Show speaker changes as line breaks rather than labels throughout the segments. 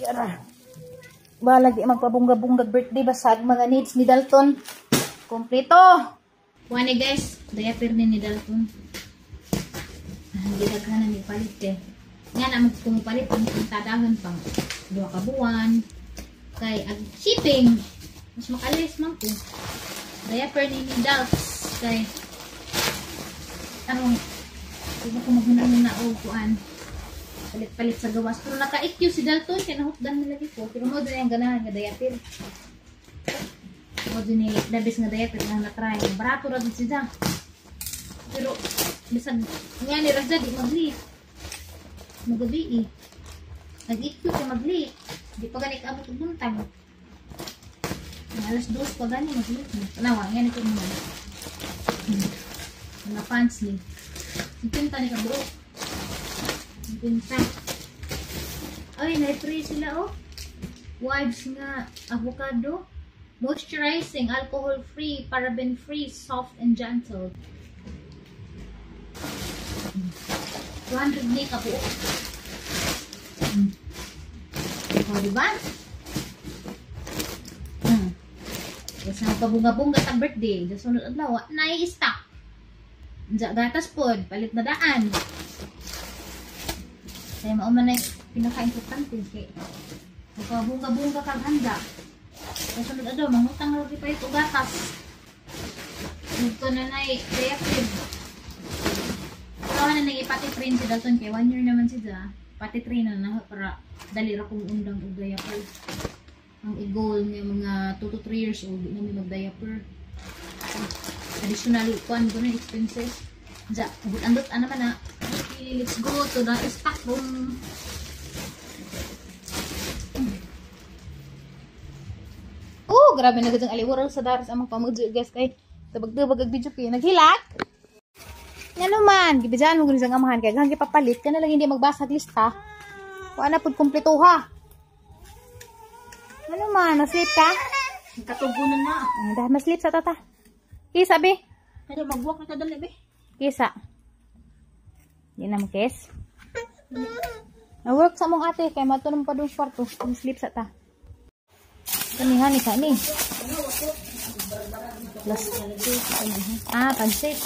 Kaya ba lagi magpabungga-bunga birthday basag mga needs ni Dalton. Kompleto. Kuha ni guys, diaper ni Dalton. Hindi daghanan ni palit eh. Nga na kung palit ang tadahon pang 2 ka buwan. Kay ag shipping mas makalis man ko. Diaper ni Dalton kay ano hindi ko maghuna-huna o kuan. Palit-palit sa gawas. Pero naka-IQ si Dalton. Kaya nahukdan na lagi ko. Pero mo doon yung ganahan nga diaper. Mo doon yung labis nga diaper na na-try. Barato rin siya. Pero, bisag nga ni Raja di mag-leak. Magabi eh. Nag-IQ siya mag-leak. Di pa ganik abot ang buntag. Alas 2 pa gani mag-leak. Tanawa, nga nito naman. Mga pants ni. Ipinta ni kabuo. Pinta. Ay, na-free sila oh. Wives nga avocado. Moisturizing, alcohol-free, paraben-free, soft and gentle. 200 ni ka po. O, diba? Kasi ang pabunga-bunga sa birthday. Sa sunod adlaw, na-i-stock. Gatas po, palit na daan. Kaya mauman na pinaka-importante kaya magpabunga-bunga kag handa. Kaya sunod ado, mangutang lagi pa ito gatas. Ito na diaper. Pero na ipati-train si Dalton kaya 1 year naman siya. Pati-train na para dali ra kong undang og diaper. Ang i-goal niya mga 2 to 3 years old na may mag-diaper. Additional kuan ko na expenses. Ja, andot ano man na. Okay, let's go to the stock room. Oh, grabe na gadang aliwara sa daras amang pamudyo guys kay tabag-tabag ag video kay naghilak. Nga naman, gibidyan mo gunisang amahan kay hanggang papalit ka na lang hindi magbasa lista. Kuha na pud kumpleto ha. Ano man, na-sleep ka?
Katugunan na.
Dahil ma-sleep sa tata. Kisa, be?
Kaya mag-walk na kadali, be.
Kisa. Hindi na mag-kiss. Na-work sa mong ate. Kaya matunong pa doon sa kwarto. Ma-sleep sa ta. Kanihan ni kani. Plus. Pansit.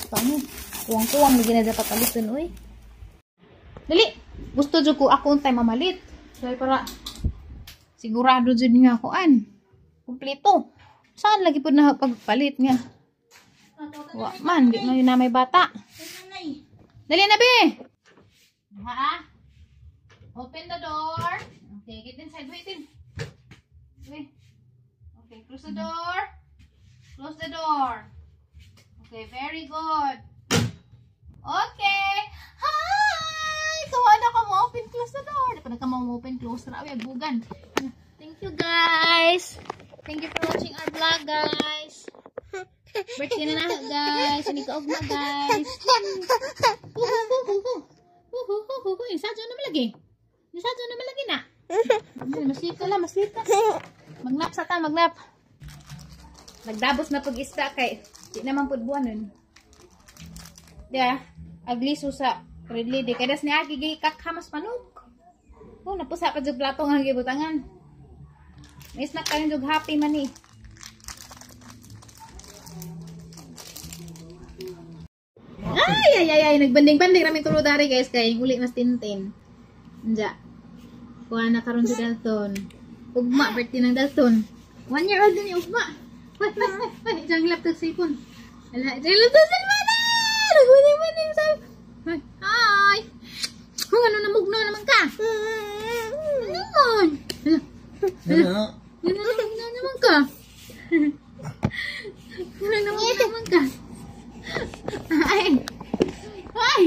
Paano? Kuwang-kuwang. Hindi na dapat alitin, uy. Dali! Gusto dyan ko ako untay mamalit. Dahil para sigurado dyan nga akoan. Kompleto. Saan lagi po na pagpalit nga? Wa man, di na may bata. Dali na, be! Ha? Open the door. Okay, get inside. Wait in. Wait. Okay, close the door. Close the door. Okay, very good. Okay. Hi! Kawa na ka mo open, close the door. Di pa na ka mo open, close na. Ay, bugan. Thank you, guys. Thank you for watching our vlog, guys. Birthday na guys. Hindi ka ugma, guys. Sadyo naman lagi. Sadyo naman lagi na. Maslip ka lang, maslip ka. Magnap sa ta, magnap. Nagdabos na pag-ista kay di naman pud buwanon. Diya, agliso sa red lady. Kaya das niya gigay kakhamas manok. Oh, napusa pa jug plato nga gibutangan. May snack kayo jug happy man eh. Ay, nagbanding-banding raming tulodari guys kay uli mas tintin. Nja. Kuha na karon si Dalton. Ugma birthday ng Dalton. 1 year old din yung ugma. Wait, jang laptop sa ipon. Ala, jang laptop sa ipon. Nagbanding-banding sa. Hi. Kung ano namugno naman ka? Ano man? Ano naman ka? Ano naman ka? Ay! Ay!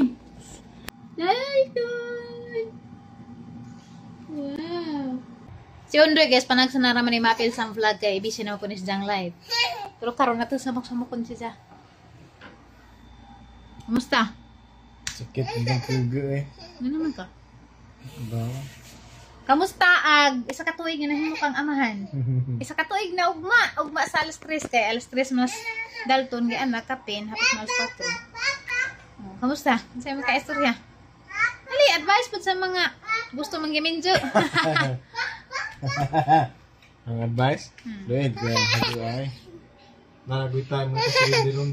Dalton! Wow! Si Ondoy guys, panagsanara man ni Mapil sa vlog kay busy na ko ni Jang live. Pero karon na to samok-samok kun siya. Kumusta?
Sakit ng pugo eh.
Ano naman ka?
Bawa.
Kamusta ag? Isa ka tuig na himo kang amahan. Isa ka tuig na ugma sa alas 3 kay alas 3 mas Dalton gi anak kapin hapit mas 4. Oh, kamusta? Unsay man ka istorya? Ali advice po sa mga gusto manggiminjo.
Ang advice? Doon, kaya hagi ay. Naragoy tayo mga kasulid ron.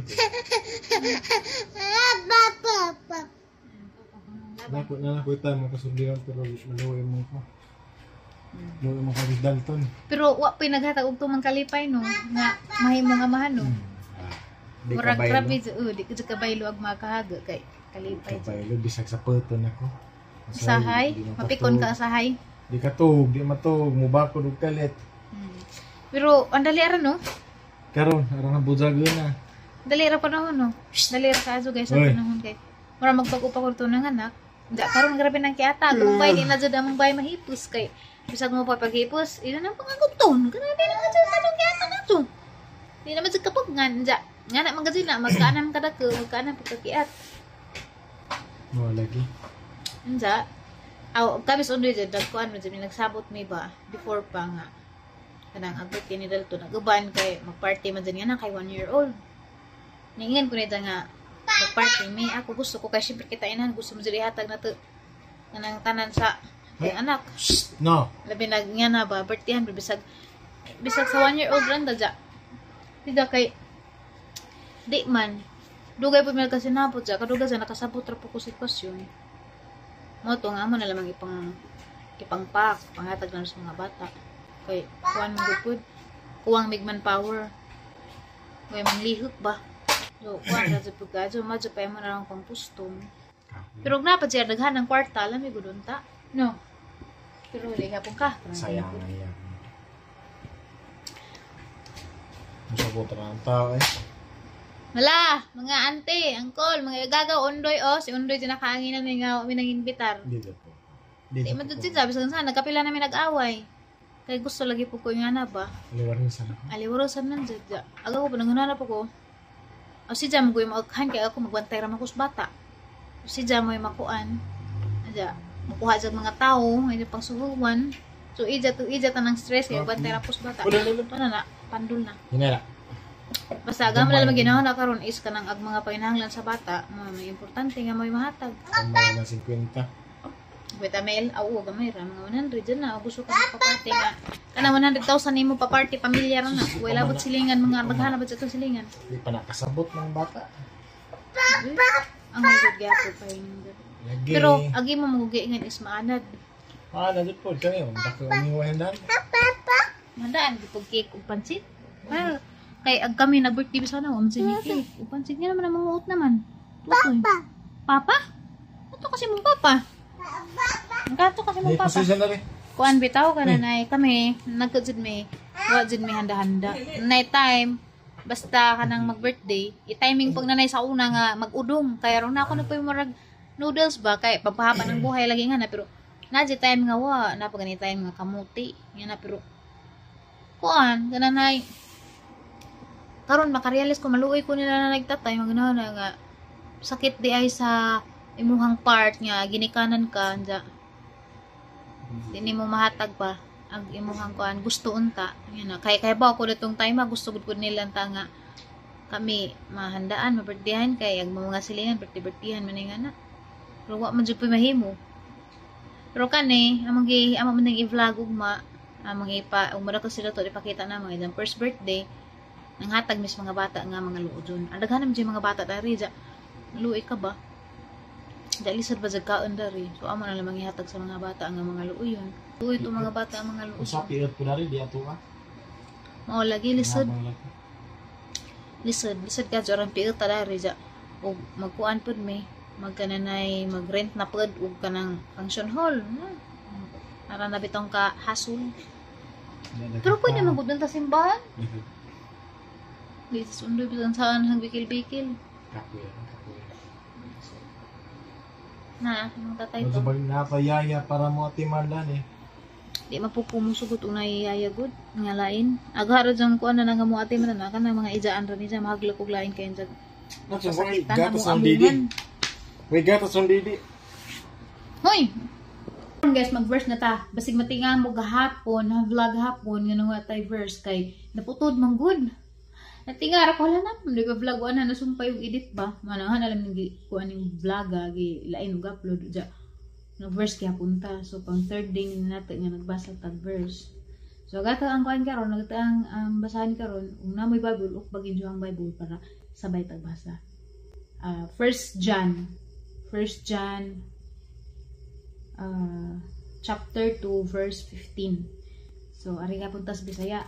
Naragoy tayo mga kasulid ron, pero maluwi mo ko. Maluwi mo ka with Dalton.
Pero wa pinaghatag og tumang kalipay no nga mahimo nga mahano.
Di ka
Murag
baylo.
grabe di ko sa kabaylo ag makahaga kay kalipay.
Kabaylo, bisag sa puton ako.
Sahay, mapikon ka sahay.
Di ka tug, di matug, mubakod og kalit.
Pero ang dali ra no.
Karon, arang ang budzag na.
Dali ra panahon no. Dali ra kaaso guys sa
Oy.
panahon kay. Mura magpag-upa ko ng anak. Da karon grabe nang kiatag. Kung bay di na jud among bay mahipos kay bisag mo pa paghipos, ina nang pangaguton. Grabe na nga jud tanong kiatag na to. Di naman jud kapagngan ja. Nga na magazin na magkaanam kada ko, magkaanam pagkakiat.
Mo lagi.
Unsa? Aw, kabis undoy jud dagkuan man jud nagsabot mi ba before pa nga. Kanang abot kini dalto naguban kay magparty man jud nga na kay 1 year old. Ningan ko nita nga magparty mi ako gusto ko kay syempre kita inan gusto mo jud ihatag na to kanang tanan sa anak.
No.
Labi na nga na ba birthdayhan bisag sa 1 year old randa ja. Tiga kay di man dugay po may kasi napot ja kaduga sa nakasabot ra po ko sitwasyon. Mo to nga mo na lamang ipangpak panghatag lang sa mga bata. Kay kuan mo gud kuwang migman power. Kay manglihok ba. So kuan ra sa pagkadyo madyo pa mo na lang pang pustong. Pero napat siya daghan ng kwarta alam mi gudon ta. No. Pero wala nga pong ka.
Sayang na yan. Masabot na ang tao eh.
Wala, mga ante, angkol, mga igagaw, undoy, si undoy din nakaanginan may nga minang invitar.
Dito po.
Di man dun sabi sa kansan, nagkapila namin nag-away. Kaya gusto lagi po ko yung ana ba?
Aliwarin sana.
Aliwarosan nan dyan. Aga ko pa nangunana po ko. O si Jam ko yung maughan kaya ako magwantay ramang kus bata. O si Jam mo yung makuan. Adya, makuha dyan mga tao, hindi pang suhuwan. So ija tanang stress kaya magwantay ramang kus bata. Ano na, pandul na.
Hinala.
Basta agam na lang ginawa na karon is kanang ag mga painahanglan sa bata, may importante nga may mahatag.
Ang mga ng 50.
Vitamil, awo gamay ra mga 100 dyan na gusto ka pa-party nga. Kana 100,000 nimo pa-party pamilya ra na. Wala bot silingan mga maghanap sa itong silingan.
Di pa nakasabot ng bata.
Ang good gyapon pa yung
Lagi.
pero agi mo magugi nga is maanad.
Nadot po. Kani, dako ang iwahan dan.
Mandaan gipog cake ug pansit. Well, kay ag kami nag-birthday sana wa man sige cake. Ug pansit nga naman ang manguot naman. Tutoy. Papa? Ato kasi mong papa. Gato kasi mong papa.
Pasensya na rin.
Kuan bitaw ka na nay kami nagkajud mi wa jud mi handa-handa. Night time basta kanang mag-birthday, i-timing pag nanay sa una nga mag-udong. Kaya ron ako nagpay marag noodles ba kay pagpahaba ng buhay lagi nga na pero na time nga wa na pag time nga kamuti. Nga na pero kuan gananay karon makarealize ko maluoy ko nila na nagtatay magna na nga sakit di ay sa imuhang part nga ginikanan ka anja dini mo mahatag pa ang imuhang kuan gusto unta yan na kay ba ako datong time gusto gud nila ta nga kami mahandaan mabirthdayan kay ang mga silingan birthday-birthdayan man nga na pero wa man jud pa mahimo pero kani among man i-vlog ugma among ipa umara ko sila to ipakita na mga first birthday nang hatag mis mga bata nga mga luodon ang daghan man mga bata dari ja luoy ka ba dali sad ba kaon dari so amo na lamang ihatag sa mga bata nga mga luoyon luoy to mga bata ang mga luoyon
Usa piot ko dari di ato ka.
mao lagi lisod ka jorang piot ta dari ja og magkuan pud mi magkananay magrent na pud og kanang function hall para na bitong ka hasul pero pwede magudon ta simbahan di sundoy bisan saan hang bikil-bikil
Kapoy.
na anong tatay
Ano
to
ba napayaya para mo atimalan eh.
di mapupumusugot unay yayagod nga lain agharo jang kuan na nga mo ate man na kanang mga ijaan ra ni sa mahaglak og lain kay jag
Nasakitan gatas ang didi. May gatas ang didi.
hoy guys mag-verse na ta basig matingan mo gahapon ha vlog hapon nga nang tay verse kay naputod man good natingar ko hala na hindi ko vlog ana nasumpay og edit ba manahan alam ni kuan ning vlog gi lain og upload ja nag-verse kaya punta. So pang third day na nato nga nagbasa tag verse. So gata ang kuan karon, nagta ang basahan karon, ug namoy Bible ug bagin ang Bible para sabay tagbasa. 1 John chapter 2 verse 15. So ari nga punta sa Bisaya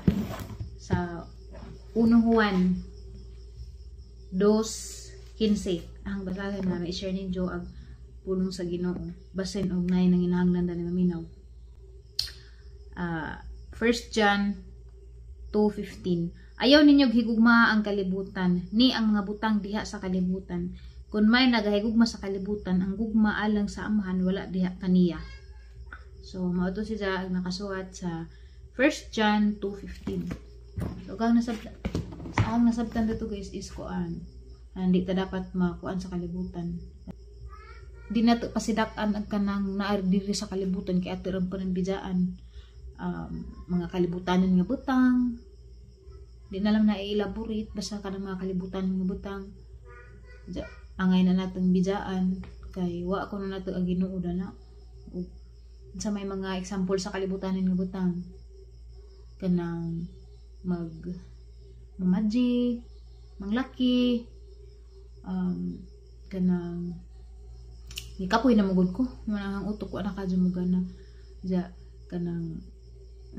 sa 1 Juan 2:15. Ang basahin na i-share ninyo ang pulong sa Ginoo. Basin og nay nang inahanglan dani maminaw. 1 John 2:15. Ayaw ninyo higugma ang kalibutan, ni ang mga butang diha sa kalibutan. Kung may nagahigugma sa kalibutan, ang gugma alang sa amahan wala diha kaniya. So mao to siya ang nakasuhat sa 1 John 2:15. So ang nasabtan dito guys is kuan. Hindi ta dapat makuan sa kalibutan. Di na pasidak-an ang kanang naar diri sa kalibutan kay ato ram pananbijaan. Mga kalibutanan nga butang. Di na lang na i-elaborate basta kanang mga kalibutanan nga butang. Angay na natong bijaan kay wa ko na nato ang Ginoo na. Sa may mga example sa kalibutanan nga butang kanang mamaji, manglaki, kanang ni kapoy na mugod ko manang utok ko ana kadyo mo gana ja kanang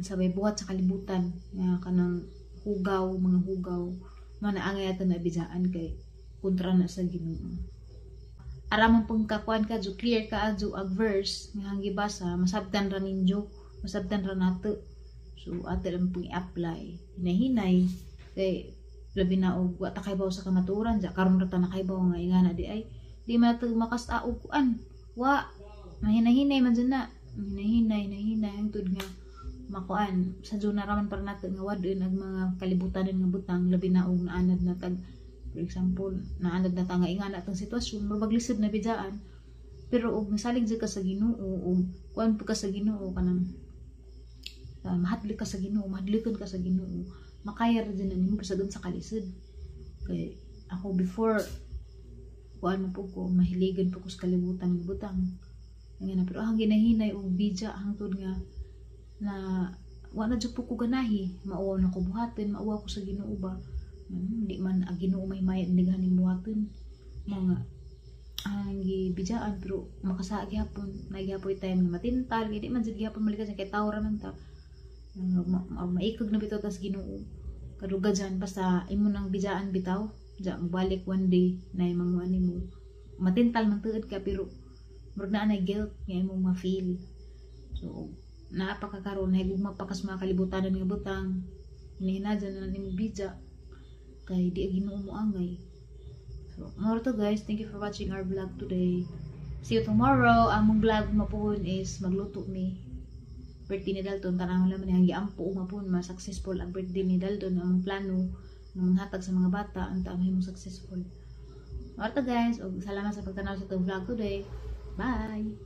sabay buhat sa kalibutan nga kanang hugaw, mga hugaw manaangay ato na bijaan kay kontra na sa Ginoo. Aramang pagkakuan ka jo clear ka adyo ag verse nga gibasa masabtan ra ninyo, masabtan ra nato. So ato lang pong i-apply hinay-hinay kay labi na og wa ta kaybaw sa kamaturan ja karon ra ta nakaybaw nga ingana di ay di man to makasta og kuan wa mahinahinay man dyan na hinay-hinay hangtod nga makuan sa juna raman para nato nga wadon ang mga kalibutanan nga butang labi na og naanad na tag for example naanad na ta nga ingana tang sitwasyon mabaglisod na bidaan pero og nasalig jud ka sa Ginoo og kuan pa ka sa Ginoo kanang mahadlik ka sa Ginoo, mahadlikon ka sa Ginoo, makaya ra din nimo pasagod sa kalisod. Kay ako before kuan mo po ko mahiligan po ko sa kalibutan ng butang. Nga pero ang ginahinay og bija hangtod nga na wa na jud po ko ganahi, mauwaw na ko buhaton, mauwaw ko sa Ginoo ba. Di man ang Ginoo may mayad ndigahan ning buhaton. Mga ang gibijaan pero makasagi hapon, nagyapoy time nga matintal, di man jud gyapon malikas kay tawra man ta. Maikog na bitaw tas Ginoo kaduga dyan basta imo nang bijaan bitaw dya magbalik one day na mga ano mo matintal man tuod ka pero murag na guilt nga imo ma-feel so napakakaroon na higugma pa kas mga kalibutanan nga butang hinahinadyan na nimo bija kay di Ginoo mo angay. So more to guys, thank you for watching our vlog today. See you tomorrow. Among vlog mapuhon is magluto mi birthday ni Dalton, tanang lang man giampo mapun ma successful ang birthday ni Dalton among plano ng manghatag sa mga bata anta mahimong successful. Marta guys, og salamat sa pagtanaw sa tong vlog today. Bye.